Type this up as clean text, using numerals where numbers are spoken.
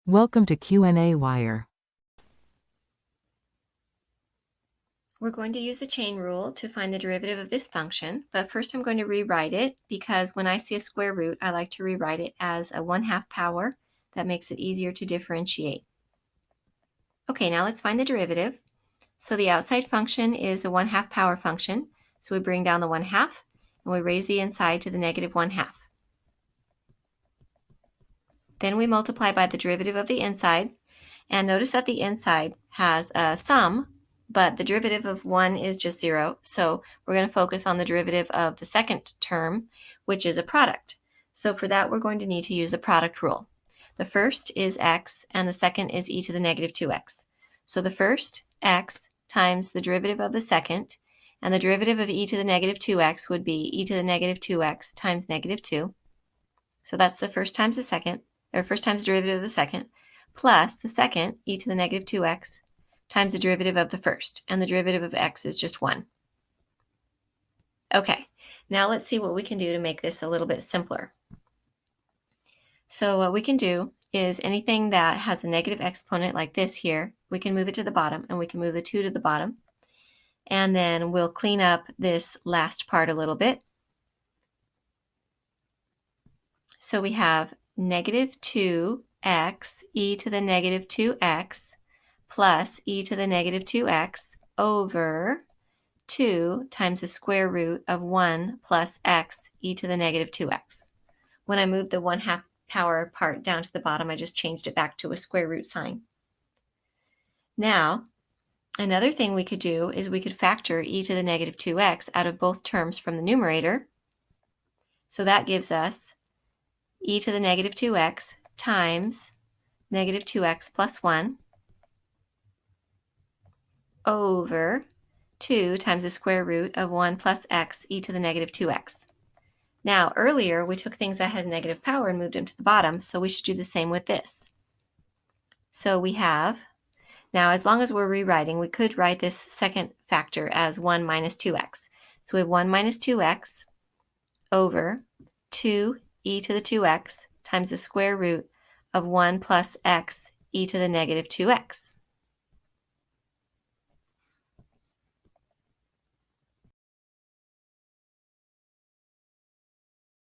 Welcome to qnawire. We're going to use the chain rule to find the derivative of this function, but first I'm going to rewrite it because when I see a square root, I like to rewrite it as a 1/2 power. That makes it easier to differentiate. Okay, now let's find the derivative. So the outside function is the 1/2 power function. So we bring down the 1/2 and we raise the inside to the negative 1/2. Then we multiply by the derivative of the inside, and notice that the inside has a sum, but the derivative of 1 is just 0, so we're going to focus on the derivative of the second term, which is a product. So for that, we're going to need to use the product rule. The first is x, and the second is e to the negative 2x. So the first, x, times the derivative of the second, and the derivative of e to the negative 2x would be e to the negative 2x times negative 2. So that's the first times the second, or first times the derivative of the second, plus the second, e to the negative 2x, times the derivative of the first, and the derivative of x is just 1. Okay, now let's see what we can do to make this a little bit simpler. So what we can do is anything that has a negative exponent like this here, we can move it to the bottom, and we can move the 2 to the bottom. And then we'll clean up this last part a little bit. So we have negative 2x e to the negative 2x plus e to the negative 2x over 2 times the square root of 1 plus x e to the negative 2x. When I moved the 1/2 power part down to the bottom, I just changed it back to a square root sign. Now, another thing we could do is we could factor e to the negative 2x out of both terms from the numerator. So that gives us e to the negative 2x times negative 2x plus 1 over 2 times the square root of 1 plus x e to the negative 2x. Now, earlier we took things that had a negative power and moved them to the bottom, so we should do the same with this. So we have, now as long as we're rewriting, we could write this second factor as 1 minus 2x. So we have 1 minus 2x over 2 e to the 2x times the square root of 1 plus x e to the negative 2x.